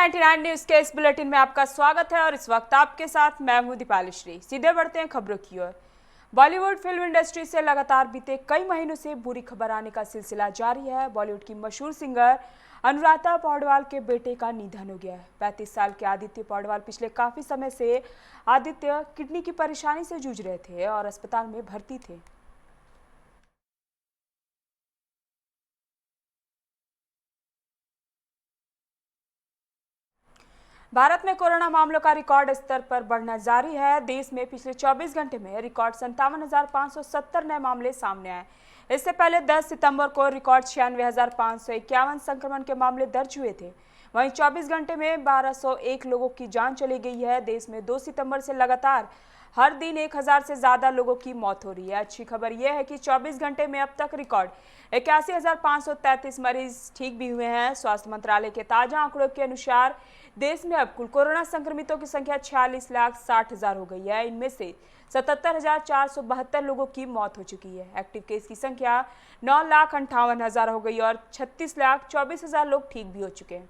99 news के इस bulletin में आपका स्वागत है और इस वक्त आपके साथ मैं हूं दीपाली श्री। सीधे बढ़ते हैं खबरों की ओर। बॉलीवुड फिल्म इंडस्ट्री से लगातार बीते कई महीनों से बुरी खबर आने का सिलसिला जारी है। बॉलीवुड की मशहूर सिंगर अनुराधा पौडवाल के बेटे का निधन हो गया है। 35 साल के आदित्य पौडवाल पिछले काफी समय से आदित्य किडनी की परेशानी से जूझ रहे थे और अस्पताल में भर्ती थे। भारत में कोरोना मामलों का रिकॉर्ड स्तर पर बढ़ना जारी है। देश में पिछले 24 घंटे में रिकॉर्ड 57,570 नए मामले सामने आए। इससे पहले 10 सितंबर को रिकॉर्ड 96,551 संक्रमण के मामले दर्ज हुए थे। वहीं 24 घंटे में 1201 लोगों की जान चली गई है। देश में 2 सितंबर से लगातार हर दिन 1000 से ज्यादा लोगों की मौत हो रही है। अच्छी खबर यह है कि 24 घंटे में अब तक रिकॉर्ड 81,533 मरीज ठीक भी हुए हैं। स्वास्थ्य मंत्रालय के ताजा आंकड़ों के अनुसार देश में अब कुल कोरोना संक्रमितों की संख्या 46,60,000 हो गई है। इनमें से 77,472 लोगों की मौत हो चुकी है। एक्टिव केस की संख्या 9,58,000 हो गई और 36,24,000 लोग ठीक भी हो चुके हैं।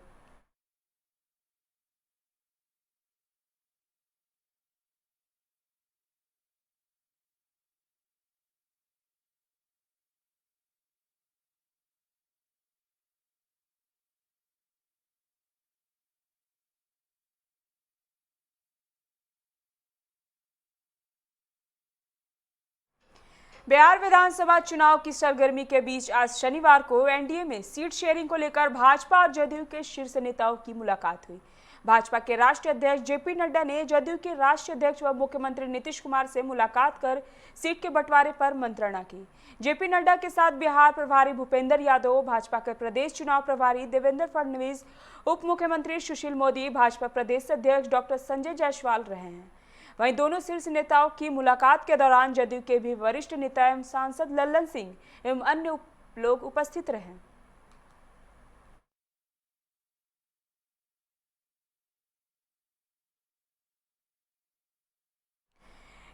बिहार विधानसभा चुनाव की सरगर्मी के बीच आज शनिवार को एनडीए में सीट शेयरिंग को लेकर भाजपा और जदयू के शीर्ष नेताओं की मुलाकात हुई। भाजपा के राष्ट्रीय अध्यक्ष जेपी नड्डा ने जदयू के राष्ट्रीय अध्यक्ष व मुख्यमंत्री नीतीश कुमार से मुलाकात कर सीट के बंटवारे पर मंत्रणा की। जेपी नड्डा के साथ बिहार प्रभारी भूपेंद्र यादव, भाजपा के प्रदेश चुनाव प्रभारी देवेंद्र फडणवीस, उप मुख्यमंत्री सुशील मोदी, भाजपा प्रदेश अध्यक्ष डॉक्टर संजय जायसवाल रहे हैं। वहीं दोनों शीर्ष नेताओं की मुलाकात के दौरान जदयू के भी वरिष्ठ नेता एवं सांसद लल्लन सिंह एवं अन्य लोग उपस्थित रहे।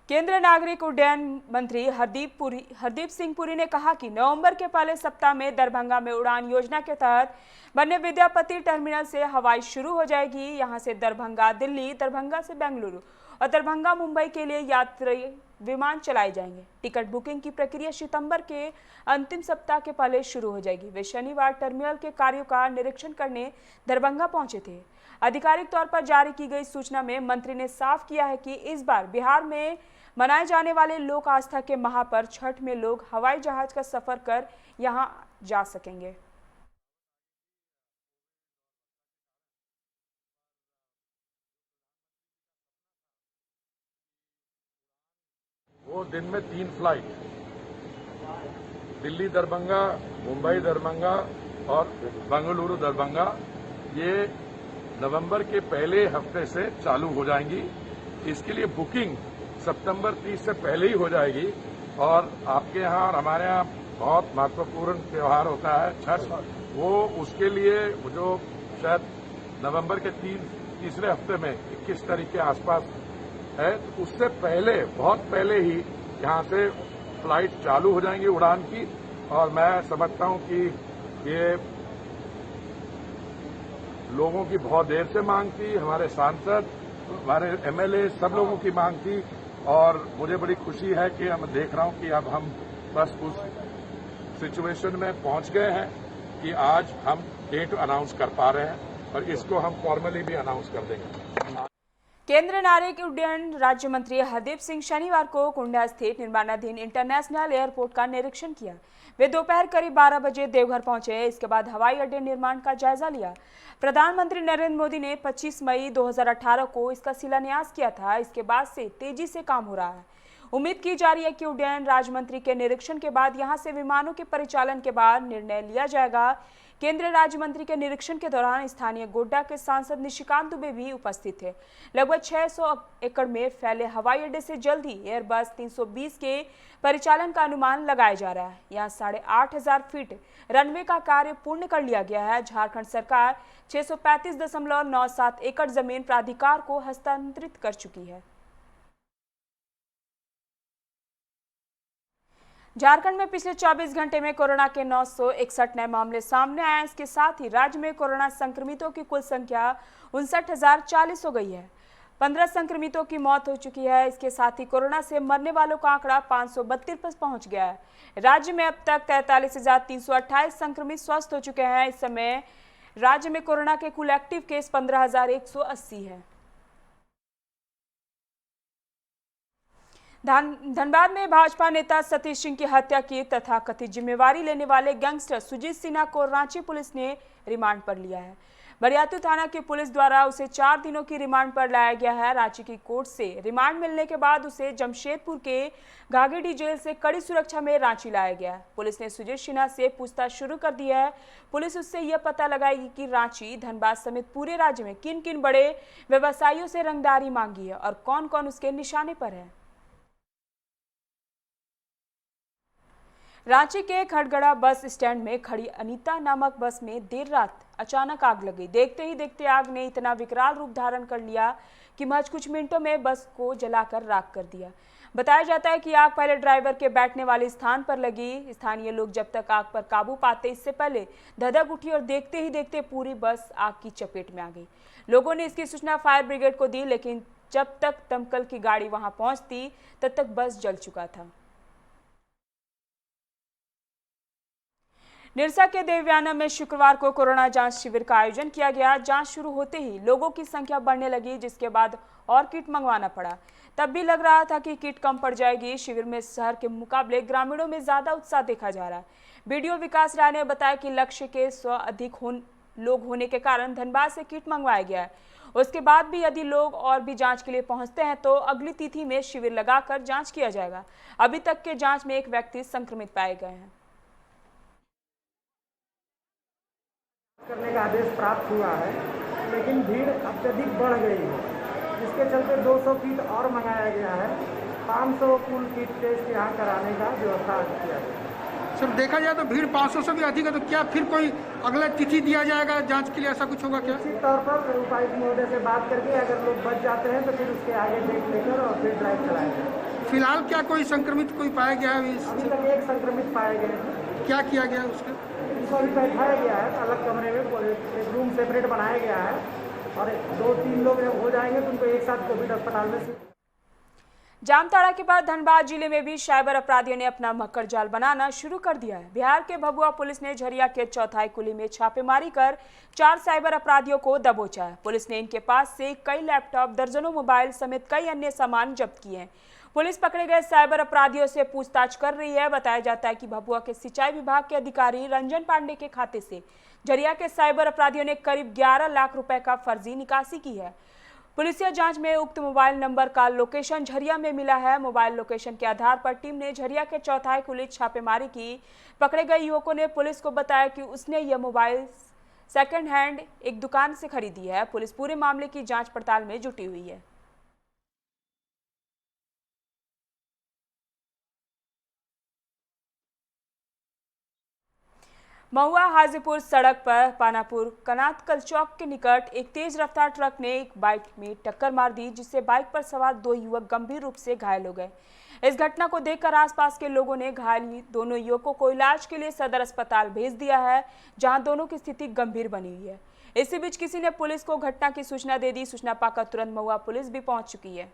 केंद्रीय नागरिक उड्डयन मंत्री हरदीप सिंह पुरी ने कहा कि नवंबर के पहले सप्ताह में दरभंगा में उड़ान योजना के तहत बने विद्यापति टर्मिनल से हवाई शुरू हो जाएगी। यहां से दरभंगा दिल्ली, दरभंगा से बेंगलुरु और दरभंगा मुंबई के लिए यात्री विमान चलाए जाएंगे। टिकट बुकिंग की प्रक्रिया सितंबर के अंतिम सप्ताह के पहले शुरू हो जाएगी। वे शनिवार टर्मिनल के कार्यों का निरीक्षण करने दरभंगा पहुंचे थे। आधिकारिक तौर पर जारी की गई सूचना में मंत्री ने साफ किया है कि इस बार बिहार में मनाए जाने वाले लोक आस्था के महापर्व छठ में लोग हवाई जहाज का सफर कर यहां जा सकेंगे। वो दिन में 3 फ्लाइट, दिल्ली दरभंगा, मुंबई दरभंगा और बेंगलुरु दरभंगा, ये नवंबर के पहले हफ्ते से चालू हो जाएंगी। इसके लिए बुकिंग सितंबर 30 से पहले ही हो जाएगी। और आपके यहाँ और हमारे यहाँ बहुत महत्वपूर्ण त्योहार होता है छठ, वो उसके लिए जो शायद नवंबर के तीसरे हफ्ते में 21 तारीख के आसपास है, तो उससे पहले, बहुत पहले ही यहाँ से फ्लाइट चालू हो जाएंगी उड़ान की। और मैं समझता हूँ कि ये लोगों की बहुत देर से मांग थी, हमारे सांसद, हमारे एमएलए, सब लोगों की मांग थी। और मुझे बड़ी खुशी है कि मैं देख रहा हूं कि अब हम बस उस सिचुएशन में पहुंच गए हैं कि आज हम डेट अनाउंस कर पा रहे हैं और इसको हम फॉर्मली भी अनाउंस कर देंगे। केंद्रीय नागरिक उड्डयन राज्य मंत्री हरदीप सिंह शनिवार को कुंडा स्थित निर्माणाधीन इंटरनेशनल एयरपोर्ट का निरीक्षण किया। वे दोपहर करीब 12 बजे देवघर पहुंचे। इसके बाद हवाई अड्डे निर्माण का जायजा लिया। प्रधानमंत्री नरेंद्र मोदी ने 25 मई 2018 को इसका शिलान्यास किया था। इसके बाद से तेजी से काम हो रहा है। उम्मीद की जा रही है कि उड्डयन राज्य मंत्री के निरीक्षण के बाद यहां से विमानों के परिचालन के बाद निर्णय लिया जाएगा। केंद्रीय राज्य मंत्री के निरीक्षण के दौरान स्थानीय गोड्डा के सांसद निशिकांत दुबे भी उपस्थित थे। लगभग 600 एकड़ में फैले हवाई अड्डे से जल्द ही एयरबस 320 के परिचालन का अनुमान लगाया जा रहा है। यहाँ 8,500 फीट रनवे का कार्य पूर्ण कर लिया गया है। झारखंड सरकार 635.97 एकड़ जमीन प्राधिकार को हस्तांतरित कर चुकी है। झारखंड में पिछले 24 घंटे में कोरोना के 961 नए मामले सामने आए। इसके साथ ही राज्य में कोरोना संक्रमितों की कुल संख्या 59,040 हो गई है। 15 संक्रमितों की मौत हो चुकी है। इसके साथ ही कोरोना से मरने वालों का आंकड़ा 532 पर पहुंच गया है। राज्य में अब तक 43,328 संक्रमित स्वस्थ हो चुके हैं। इस समय राज्य में कोरोना के कुल एक्टिव केस 15,180 है। धनबाद में भाजपा नेता सतीश सिंह की हत्या की तथाकथित जिम्मेवारी लेने वाले गैंगस्टर सुजीत सिन्हा को रांची पुलिस ने रिमांड पर लिया है। बरियातू थाना की पुलिस द्वारा उसे 4 दिनों की रिमांड पर लाया गया है। रांची की कोर्ट से रिमांड मिलने के बाद उसे जमशेदपुर के घाघेडी जेल से कड़ी सुरक्षा में रांची लाया गया है। पुलिस ने सुजीत सिन्हा से पूछताछ शुरू कर दी है। पुलिस उससे यह पता लगाएगी कि रांची, धनबाद समेत पूरे राज्य में किन किन बड़े व्यवसायियों से रंगदारी मांगी है और कौन कौन उसके निशाने पर है। रांची के खड़गड़ा बस स्टैंड में खड़ी अनीता नामक बस में देर रात अचानक आग लग गई। देखते ही देखते आग ने इतना विकराल रूप धारण कर लिया कि महज कुछ मिनटों में बस को जलाकर राख कर दिया। बताया जाता है कि आग पहले ड्राइवर के बैठने वाले स्थान पर लगी। स्थानीय लोग जब तक आग पर काबू पाते इससे पहले धधक उठी और देखते ही देखते पूरी बस आग की चपेट में आ गई। लोगों ने इसकी सूचना फायर ब्रिगेड को दी, लेकिन जब तक दमकल की गाड़ी वहां पहुंचती तब तक बस जल चुका था। निरसा के देवयाना में शुक्रवार को कोरोना जांच शिविर का आयोजन किया गया। जांच शुरू होते ही लोगों की संख्या बढ़ने लगी, जिसके बाद और किट मंगवाना पड़ा। तब भी लग रहा था कि किट कम पड़ जाएगी। शिविर में शहर के मुकाबले ग्रामीणों में ज्यादा उत्साह देखा जा रहा है। बीडीओ विकास राय ने बताया कि लक्ष्य के 100 अधिक लोग होने के कारण धनबाद से किट मंगवाया गया है। उसके बाद भी यदि लोग और भी जांच के लिए पहुंचते हैं तो अगली तिथि में शिविर लगाकर जांच किया जाएगा। अभी तक के जांच में एक व्यक्ति संक्रमित पाए गए हैं। करने का आदेश प्राप्त हुआ है, लेकिन भीड़ अत्यधिक बढ़ गई है, जिसके चलते 200 किट और मंगाया गया है। 500 कुल किट टेस्ट यहाँ कराने का व्यवस्था किया गया। सर, देखा जाए तो भीड़ 500 से भी अधिक है, तो क्या फिर कोई अगला तिथि दिया जाएगा जांच के लिए, ऐसा कुछ होगा क्या? निश्चित तौर पर उपायुक्त महोदय से बात करके अगर लोग बच जाते हैं तो फिर उसके आगे डेट लेकर और फिर ड्राइव चलाएंगे। फिलहाल क्या कोई संक्रमित कोई पाया गया है? अभी तक एक संक्रमित पाए गए हैं। क्या किया गया है उसके? इसको अभी बैठाया गया है अलग कमरे में, एक रूम सेपरेट बनाया गया है और 2-3 लोग जब हो जाएंगे तो उनको एक साथ कोविड अस्पताल में। जामताड़ा के बाद धनबाद जिले में भी साइबर अपराधियों ने अपना मकर जाल बनाना शुरू कर दिया है। बिहार के भभुआ पुलिस ने झरिया के चौथाई कुली में छापेमारी कर 4 साइबर अपराधियों को दबोचा है। पुलिस ने इनके पास से कई लैपटॉप, दर्जनों मोबाइल समेत कई अन्य सामान जब्त किए हैं। पुलिस पकड़े गए साइबर अपराधियों से पूछताछ कर रही है। बताया जाता है कि भभुआ के सिंचाई विभाग के अधिकारी रंजन पांडे के खाते से झरिया के साइबर अपराधियों ने करीब 11 लाख रुपए का फर्जी निकासी की है। पुलिसिया जांच में उक्त मोबाइल नंबर का लोकेशन झरिया में मिला है। मोबाइल लोकेशन के आधार पर टीम ने झरिया के चौथाई कुली छापेमारी की। पकड़े गए युवकों ने पुलिस को बताया कि उसने यह मोबाइल सेकंड हैंड एक दुकान से खरीदी है। पुलिस पूरे मामले की जांच पड़ताल में जुटी हुई है। महुआ हाजीपुर सड़क पर पानापुर कनातकल चौक के निकट एक तेज रफ्तार ट्रक ने एक बाइक में टक्कर मार दी, जिससे बाइक पर सवार 2 युवक गंभीर रूप से घायल हो गए। इस घटना को देखकर आसपास के लोगों ने घायल दोनों युवकों को इलाज के लिए सदर अस्पताल भेज दिया है, जहां दोनों की स्थिति गंभीर बनी हुई है। इसी बीच किसी ने पुलिस को घटना की सूचना दे दी। सूचना पाकर तुरंत महुआ पुलिस भी पहुंच चुकी है।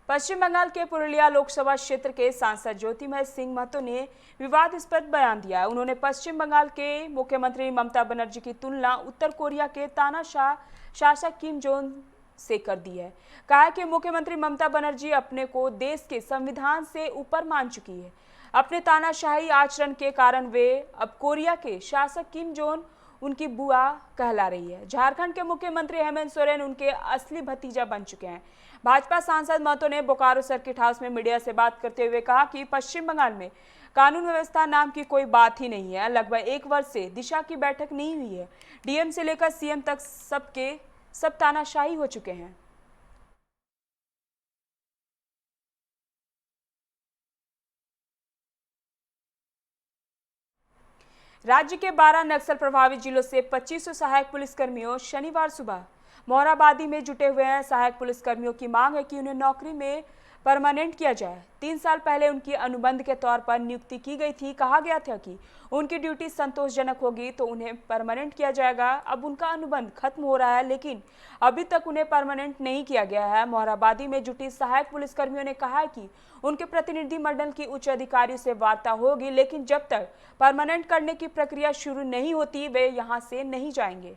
पश्चिम बंगाल के पुरुलिया लोकसभा क्षेत्र के सांसद ज्योतिमय सिंह महतो ने विवादास्पद बयान दिया है। उन्होंने पश्चिम बंगाल के मुख्यमंत्री ममता बनर्जी की तुलना उत्तर कोरिया के तानाशाह शासक किम जोंग से कर दी है। कहा कि मुख्यमंत्री ममता बनर्जी अपने को देश के संविधान से ऊपर मान चुकी है। अपने तानाशाही आचरण के कारण वे अब कोरिया के शासक किम जोंग उनकी बुआ कहला रही है। झारखंड के मुख्यमंत्री हेमंत सोरेन उनके असली भतीजा बन चुके हैं। भाजपा सांसद महतो ने बोकारो सर्किट हाउस में मीडिया से बात करते हुए कहा कि पश्चिम बंगाल में कानून व्यवस्था नाम की कोई बात ही नहीं है। लगभग 1 वर्ष से दिशा की बैठक नहीं हुई है। डीएम से लेकर सीएम तक सब तानाशाही हो चुके हैं। राज्य के 12 नक्सल प्रभावित जिलों से 2500 सहायक पुलिसकर्मियों शनिवार सुबह मोरहाबादी में जुटे हुए हैं। सहायक पुलिसकर्मियों की मांग है कि उन्हें नौकरी में परमानेंट किया जाए। 3 साल पहले उनकी अनुबंध के तौर पर नियुक्ति की गई थी। कहा गया था कि उनकी ड्यूटी संतोषजनक होगी तो उन्हें परमानेंट किया जाएगा। अब उनका अनुबंध खत्म हो रहा है, लेकिन अभी तक उन्हें परमानेंट नहीं किया गया है। मोरहाबादी में जुटी सहायक पुलिसकर्मियों ने कहा है कि उनके प्रतिनिधि मंडल की उच्च अधिकारियों से वार्ता होगी, लेकिन जब तक परमानेंट करने की प्रक्रिया शुरू नहीं होती वे यहां से नहीं जाएंगे।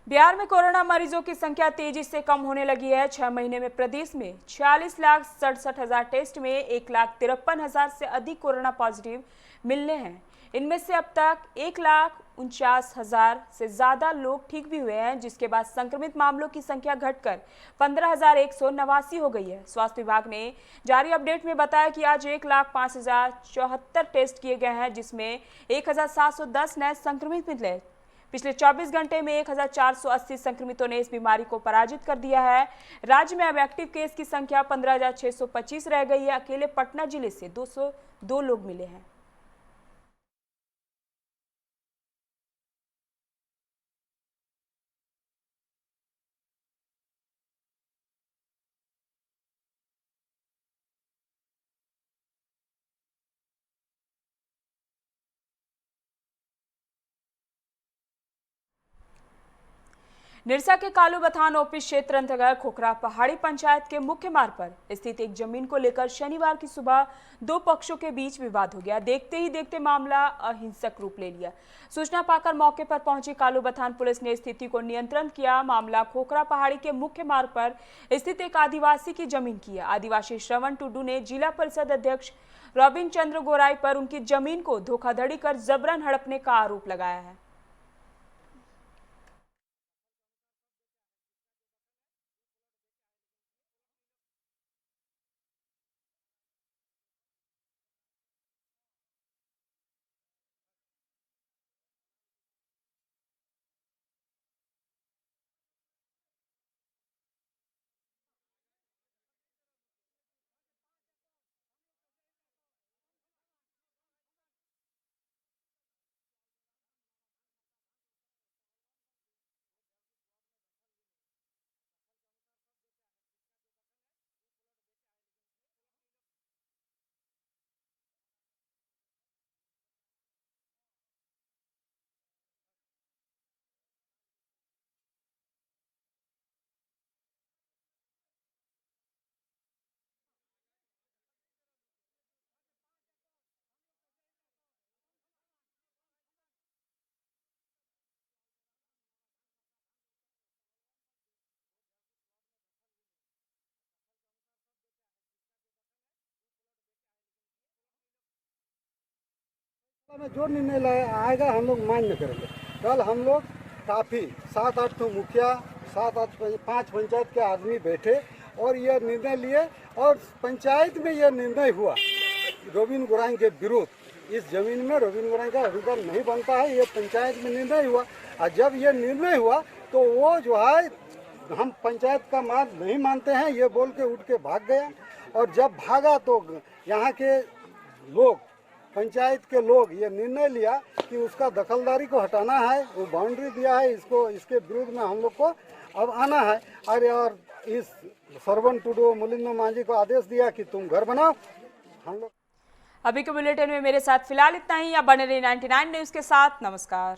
बिहार में कोरोना मरीजों की संख्या तेजी से कम होने लगी है। 6 महीने में प्रदेश में 46,67,000 टेस्ट में 1,53,000 से अधिक कोरोना पॉजिटिव मिलने हैं। इनमें से अब तक 1,49,000 से ज्यादा लोग ठीक भी हुए हैं, जिसके बाद संक्रमित मामलों की संख्या घटकर 15,189 हो गई है। स्वास्थ्य विभाग ने जारी अपडेट में बताया कि आज 1,05,074 टेस्ट किए गए हैं, जिसमें 1,710 नए संक्रमित मिले। पिछले 24 घंटे में 1,480 संक्रमितों ने इस बीमारी को पराजित कर दिया है। राज्य में अब एक्टिव केस की संख्या 15,625 रह गई है। अकेले पटना जिले से 202 लोग मिले हैं। निरसा के कालूबथान ओपी क्षेत्र अंतर्गत खोखरा पहाड़ी पंचायत के मुख्य मार्ग पर स्थित एक जमीन को लेकर शनिवार की सुबह 2 पक्षों के बीच विवाद हो गया। देखते ही देखते मामला अहिंसक रूप ले लिया। सूचना पाकर मौके पर पहुंची कालूबथान पुलिस ने स्थिति को नियंत्रण किया। मामला खोखरा पहाड़ी के मुख्य मार्ग पर स्थित एक आदिवासी की जमीन की है। आदिवासी श्रवण टुडू ने जिला परिषद अध्यक्ष रॉबिन चंद्र गोराई पर उनकी जमीन को धोखाधड़ी कर जबरन हड़पने का आरोप लगाया है। में जो निर्णय आएगा हम लोग मान्य करेंगे। कल हम लोग काफ़ी 7-8 तो मुखिया 5 पंचायत के आदमी बैठे और यह निर्णय लिए और पंचायत में यह निर्णय हुआ रॉबिन गोराई के विरुद्ध। इस जमीन में रॉबिन गोराई का अधिकार नहीं बनता है, ये पंचायत में निर्णय हुआ। और जब ये निर्णय हुआ तो वो जो है हम पंचायत का मांग नहीं मानते हैं ये बोल के उठ के भाग गया। और जब भागा तो यहाँ के लोग पंचायत के लोग ये निर्णय लिया कि उसका दखलदारी को हटाना है, वो बाउंड्री दिया है, इसको इसके विरुद्ध में हम लोग को अब आना है। और इस सरवन टुडू मुलिंदो मांझी को आदेश दिया कि तुम घर बनाओ। हम लोग अभी के बुलेटिन में मेरे साथ फिलहाल इतना ही। आप बने रहिए 99 न्यूज़ के साथ। नमस्कार।